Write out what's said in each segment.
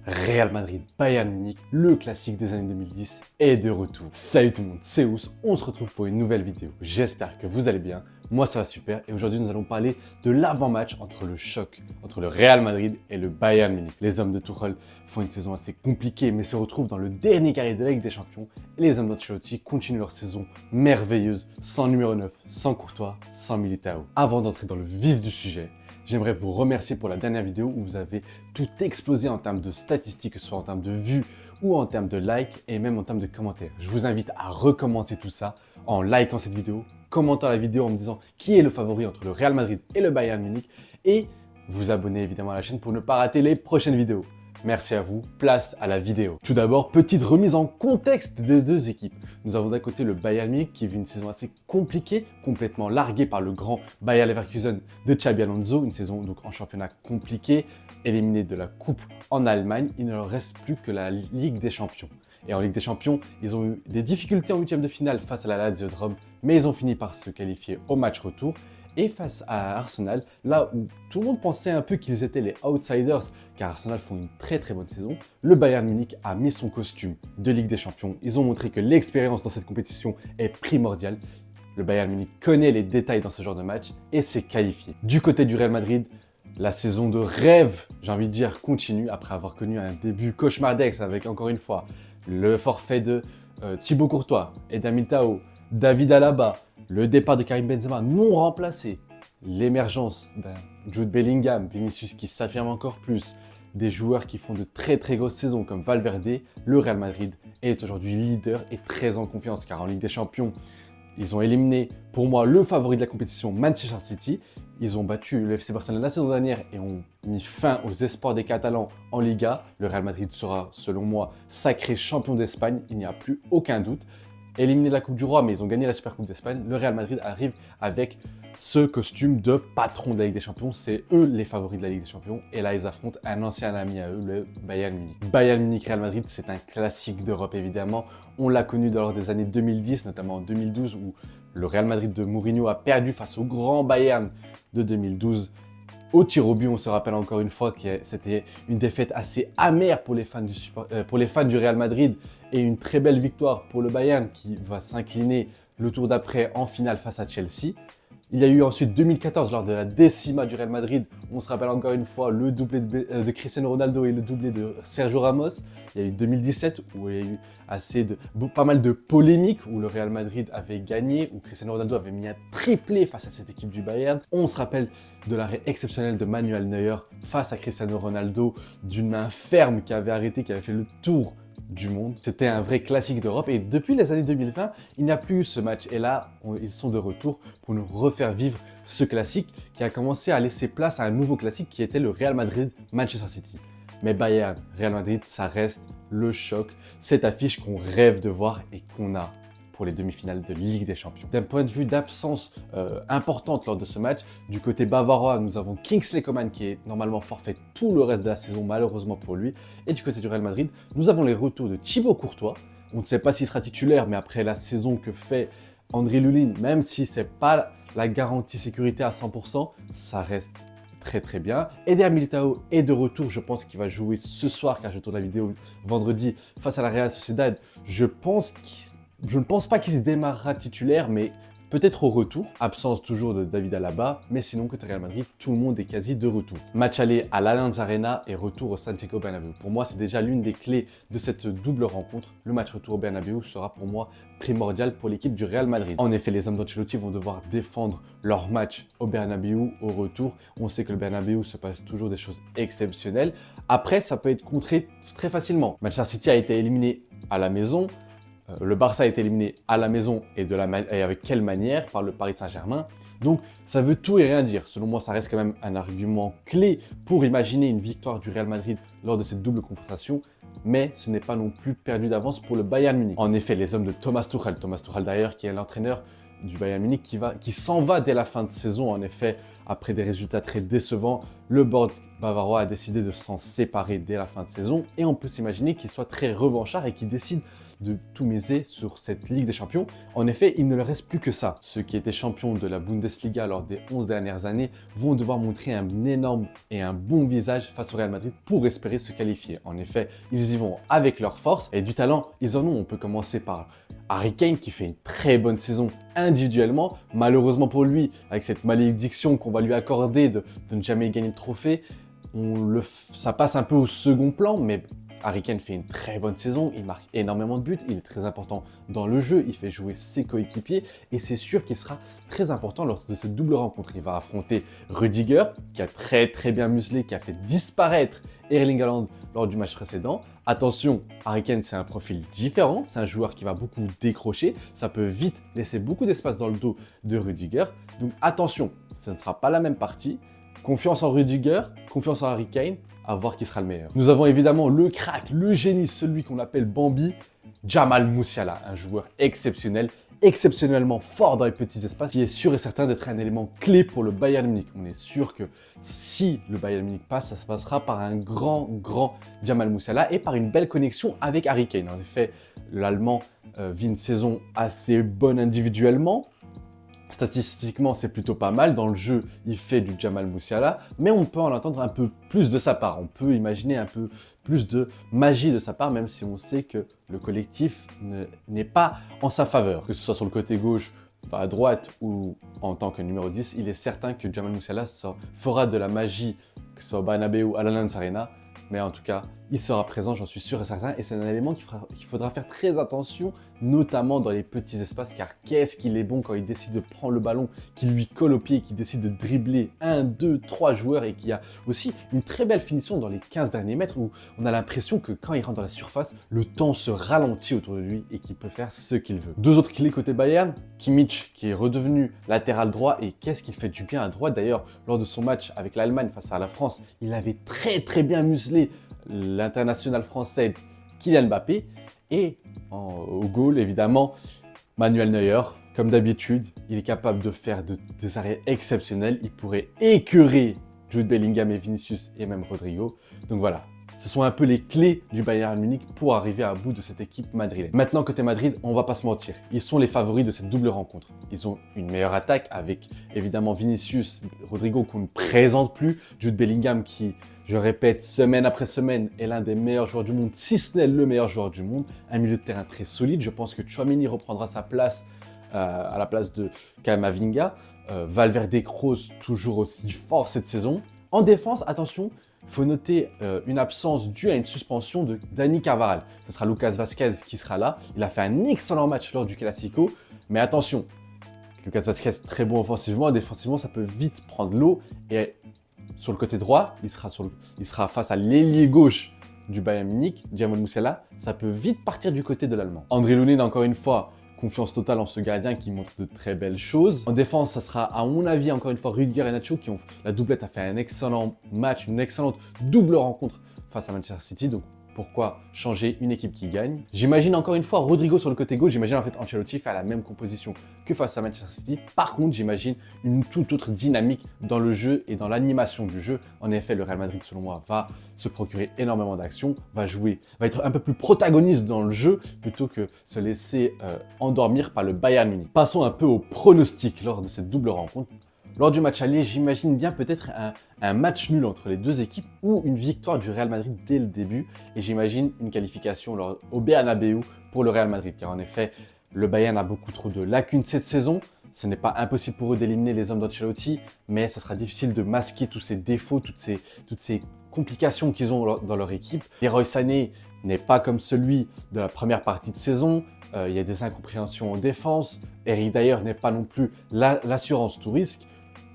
Real Madrid, Bayern Munich, le classique des années 2010 est de retour. Salut tout le monde, c'est Ous, on se retrouve pour une nouvelle vidéo. J'espère que vous allez bien, moi ça va super et aujourd'hui nous allons parler de l'avant-match entre le choc entre le Real Madrid et le Bayern Munich. Les hommes de Tuchel font une saison assez compliquée mais se retrouvent dans le dernier carré de la Ligue des Champions et les hommes d'Ancelotti continuent leur saison merveilleuse sans numéro 9, sans Courtois, sans Militao. Avant d'entrer dans le vif du sujet, j'aimerais vous remercier pour la dernière vidéo où vous avez tout explosé en termes de statistiques, que ce soit en termes de vues ou en termes de likes et même en termes de commentaires. Je vous invite à recommencer tout ça en likant cette vidéo, commentant la vidéo en me disant qui est le favori entre le Real Madrid et le Bayern Munich et vous abonner évidemment à la chaîne pour ne pas rater les prochaines vidéos. Merci à vous, place à la vidéo. Tout d'abord, petite remise en contexte des deux équipes. Nous avons d'un côté le Bayern Munich qui vit une saison assez compliquée, complètement largué par le grand Bayer Leverkusen de Xabi Alonso, une saison donc en championnat compliqué, éliminé de la Coupe en Allemagne. Il ne leur reste plus que la Ligue des Champions. Et en Ligue des Champions, ils ont eu des difficultés en huitième de finale face à la Lazio de Rome, mais ils ont fini par se qualifier au match retour. Et face à Arsenal, là où tout le monde pensait un peu qu'ils étaient les outsiders, car Arsenal font une très bonne saison, le Bayern Munich a mis son costume de Ligue des Champions. Ils ont montré que l'expérience dans cette compétition est primordiale. Le Bayern Munich connaît les détails dans ce genre de match et s'est qualifié. Du côté du Real Madrid, la saison de rêve, j'ai envie de dire, continue après avoir connu un début cauchemardesque avec, encore une fois, le forfait de Thibaut Courtois, Eder Militao, David Alaba, le départ de Karim Benzema non remplacé, l'émergence d'un Jude Bellingham, Vinicius qui s'affirme encore plus, des joueurs qui font de très grosses saisons comme Valverde, le Real Madrid est aujourd'hui leader et très en confiance car en Ligue des Champions, ils ont éliminé pour moi le favori de la compétition, Manchester City. Ils ont battu le FC Barcelone la saison dernière et ont mis fin aux espoirs des Catalans en Liga. Le Real Madrid sera, selon moi, sacré champion d'Espagne, il n'y a plus aucun doute. Éliminés de la Coupe du Roi, mais ils ont gagné la Super Coupe d'Espagne. Le Real Madrid arrive avec ce costume de patron de la Ligue des Champions. C'est eux les favoris de la Ligue des Champions. Et là, ils affrontent un ancien ami à eux, le Bayern Munich. Bayern Munich-Real Madrid, c'est un classique d'Europe, évidemment. On l'a connu lors des années 2010, notamment en 2012, où le Real Madrid de Mourinho a perdu face au grand Bayern de 2012. Au tir au but, on se rappelle encore une fois que c'était une défaite assez amère pour les fans du Real Madrid et une très belle victoire pour le Bayern qui va s'incliner le tour d'après en finale face à Chelsea. Il y a eu ensuite 2014 lors de la décima du Real Madrid. On se rappelle encore une fois le doublé de Cristiano Ronaldo et le doublé de Sergio Ramos. Il y a eu 2017 où il y a eu pas mal de polémiques où le Real Madrid avait gagné, où Cristiano Ronaldo avait mis un triplé face à cette équipe du Bayern. On se rappelle de l'arrêt exceptionnel de Manuel Neuer face à Cristiano Ronaldo d'une main ferme qui avait arrêté, qui avait fait le tour du monde. C'était un vrai classique d'Europe et depuis les années 2020, il n'y a plus eu ce match. Et là, ils sont de retour pour nous refaire vivre ce classique qui a commencé à laisser place à un nouveau classique qui était le Real Madrid-Manchester City. Mais Bayern, Real Madrid, ça reste le choc, cette affiche qu'on rêve de voir et qu'on a pour les demi-finales de Ligue des Champions. D'un point de vue d'absence importante lors de ce match, du côté bavarois, nous avons Kingsley Coman qui est normalement forfait tout le reste de la saison, malheureusement pour lui. Et du côté du Real Madrid, nous avons les retours de Thibaut Courtois. On ne sait pas s'il sera titulaire, mais après la saison que fait André Lunin, même si ce n'est pas la garantie sécurité à 100%, ça reste très bien. Eder Militao est de retour, je pense qu'il va jouer ce soir car je tourne la vidéo vendredi face à la Real Sociedad. Je ne pense pas qu'il se démarrera titulaire, mais peut-être au retour. Absence toujours de David Alaba, mais sinon côté Real Madrid, tout le monde est quasi de retour. Match aller à l'Allianz Arena et retour au Santiago Bernabéu. Pour moi, c'est déjà l'une des clés de cette double rencontre. Le match retour au Bernabéu sera pour moi primordial pour l'équipe du Real Madrid. En effet, les hommes d'Ancelotti vont devoir défendre leur match au Bernabéu au retour. On sait que le Bernabéu se passe toujours des choses exceptionnelles. Après, ça peut être contré très facilement. Manchester City a été éliminé à la maison. Le Barça a été éliminé à la maison et avec quelle manière par le Paris Saint-Germain. Donc ça veut tout et rien dire. Selon moi, ça reste quand même un argument clé pour imaginer une victoire du Real Madrid lors de cette double confrontation. Mais ce n'est pas non plus perdu d'avance pour le Bayern Munich. En effet, les hommes de Thomas Tuchel d'ailleurs qui est l'entraîneur du Bayern Munich qui s'en va dès la fin de saison. En effet, après des résultats très décevants, le board bavarois a décidé de s'en séparer dès la fin de saison et on peut s'imaginer qu'il soit très revanchard et qu'il décide de tout miser sur cette Ligue des Champions. En effet, il ne leur reste plus que ça. Ceux qui étaient champions de la Bundesliga lors des 11 dernières années vont devoir montrer un énorme et un bon visage face au Real Madrid pour espérer se qualifier. En effet, ils y vont avec leur force et du talent, ils en ont. On peut commencer par Harry Kane qui fait une très bonne saison individuellement. Malheureusement pour lui, avec cette malédiction qu'on va lui accorder de ne jamais gagner de trophée, ça passe un peu au second plan, mais Harry Kane fait une très bonne saison, il marque énormément de buts, il est très important dans le jeu, il fait jouer ses coéquipiers et c'est sûr qu'il sera très important lors de cette double rencontre. Il va affronter Rudiger, qui a très bien muselé, qui a fait disparaître Erling Haaland lors du match précédent. Attention, Harry Kane c'est un profil différent, c'est un joueur qui va beaucoup décrocher, ça peut vite laisser beaucoup d'espace dans le dos de Rudiger, donc attention, ce ne sera pas la même partie. Confiance en Rudiger, confiance en Harry Kane, à voir qui sera le meilleur. Nous avons évidemment le crack, le génie, celui qu'on appelle Bambi, Jamal Musiala, un joueur exceptionnel, exceptionnellement fort dans les petits espaces, qui est sûr et certain d'être un élément clé pour le Bayern Munich. On est sûr que si le Bayern Munich passe, ça se passera par un grand Jamal Musiala et par une belle connexion avec Harry Kane. En effet, l'Allemand vit une saison assez bonne individuellement. Statistiquement, c'est plutôt pas mal. Dans le jeu, il fait du Jamal Musiala, mais on peut en attendre un peu plus de sa part. On peut imaginer un peu plus de magie de sa part, même si on sait que le collectif n'est pas en sa faveur. Que ce soit sur le côté gauche, à droite ou en tant que numéro 10, il est certain que Jamal Musiala fera de la magie, que ce soit au Bernabéu ou à l'Allianz Arena. Mais en tout cas, il sera présent, j'en suis sûr et certain. Et c'est un élément qu'il faudra faire très attention, notamment dans les petits espaces, car qu'est-ce qu'il est bon quand il décide de prendre le ballon, qui lui colle au pied, qui décide de dribbler 1, 2, 3 joueurs et qui a aussi une très belle finition dans les 15 derniers mètres où on a l'impression que quand il rentre dans la surface, le temps se ralentit autour de lui et qu'il peut faire ce qu'il veut. Deux autres clés côté Bayern, Kimmich qui est redevenu latéral droit et qu'est-ce qu'il fait du bien à droite. D'ailleurs, lors de son match avec l'Allemagne face à la France, il avait très bien muselé l'international français Kylian Mbappé et au goal évidemment Manuel Neuer. Comme d'habitude, il est capable de faire des arrêts exceptionnels. Il pourrait écœurer Jude Bellingham et Vinicius et même Rodrigo. Donc voilà, ce sont un peu les clés du Bayern Munich pour arriver à bout de cette équipe madrilène. Maintenant, côté Madrid, on va pas se mentir, ils sont les favoris de cette double rencontre. Ils ont une meilleure attaque avec évidemment Vinicius, Rodrigo qu'on ne présente plus, Jude Bellingham qui, je répète, semaine après semaine est l'un des meilleurs joueurs du monde, si ce n'est le meilleur joueur du monde. Un milieu de terrain très solide, je pense que Tchouaméni reprendra sa place à la place de Camavinga. Valverde Kroos toujours aussi fort cette saison. En défense, attention, il faut noter une absence due à une suspension de Dani Carvajal. Ce sera Lucas Vazquez qui sera là. Il a fait un excellent match lors du Classico. Mais attention, Lucas Vazquez très bon offensivement. Défensivement, ça peut vite prendre l'eau. Et sur le côté droit, il sera face à l'ailier gauche du Bayern Munich, Jamal Musiala. Ça peut vite partir du côté de l'Allemand. André Lunin, encore une fois, confiance totale en ce gardien qui montre de très belles choses. En défense, ça sera à mon avis encore une fois Rudiger et Nacho la doublette a fait un excellent match, une excellente double rencontre face à Manchester City. Donc pourquoi changer une équipe qui gagne? J'imagine encore une fois Rodrigo sur le côté gauche. J'imagine en fait Ancelotti faire la même composition que face à Manchester City. Par contre, j'imagine une toute autre dynamique dans le jeu et dans l'animation du jeu. En effet, le Real Madrid, selon moi, va se procurer énormément d'actions, va être un peu plus protagoniste dans le jeu plutôt que se laisser endormir par le Bayern Munich. Passons un peu au pronostic lors de cette double rencontre. Lors du match aller, j'imagine bien peut-être un match nul entre les deux équipes ou une victoire du Real Madrid dès le début. Et j'imagine une qualification au Bernabéu pour le Real Madrid. Car en effet, le Bayern a beaucoup trop de lacunes cette saison. Ce n'est pas impossible pour eux d'éliminer les hommes d'Ancelotti, mais ça sera difficile de masquer tous ces défauts, toutes ces complications qu'ils ont dans leur équipe. Leroy Sané n'est pas comme celui de la première partie de saison. Il y a des incompréhensions en défense. Eric Dyer n'est pas non plus l'assurance tout risque.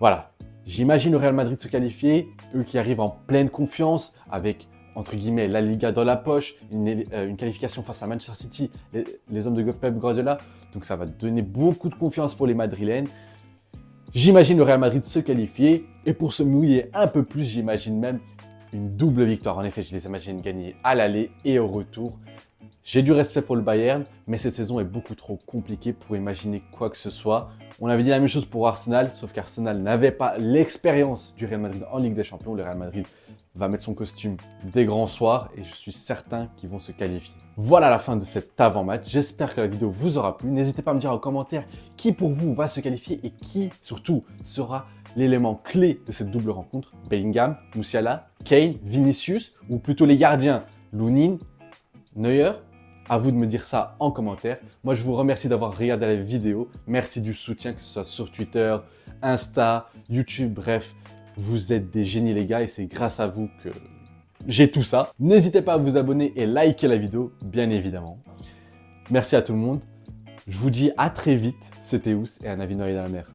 Voilà, j'imagine le Real Madrid se qualifier, eux qui arrivent en pleine confiance avec, entre guillemets, la Liga dans la poche, une qualification face à Manchester City, les hommes de Pep Guardiola. Donc ça va donner beaucoup de confiance pour les Madrilènes. J'imagine le Real Madrid se qualifier et pour se mouiller un peu plus, j'imagine même une double victoire. En effet, je les imagine gagner à l'aller et au retour. J'ai du respect pour le Bayern, mais cette saison est beaucoup trop compliquée pour imaginer quoi que ce soit. On avait dit la même chose pour Arsenal, sauf qu'Arsenal n'avait pas l'expérience du Real Madrid en Ligue des Champions. Le Real Madrid va mettre son costume des grands soirs et je suis certain qu'ils vont se qualifier. Voilà la fin de cet avant-match. J'espère que la vidéo vous aura plu. N'hésitez pas à me dire en commentaire qui pour vous va se qualifier et qui surtout sera l'élément clé de cette double rencontre. Bellingham, Musiala, Kane, Vinicius ou plutôt les gardiens Lunin, Neuer. À vous de me dire ça en commentaire. Moi, je vous remercie d'avoir regardé la vidéo. Merci du soutien, que ce soit sur Twitter, Insta, YouTube, bref. Vous êtes des génies les gars et c'est grâce à vous que j'ai tout ça. N'hésitez pas à vous abonner et liker la vidéo, bien évidemment. Merci à tout le monde. Je vous dis à très vite. C'était Ous et un avis noyé dans la mer.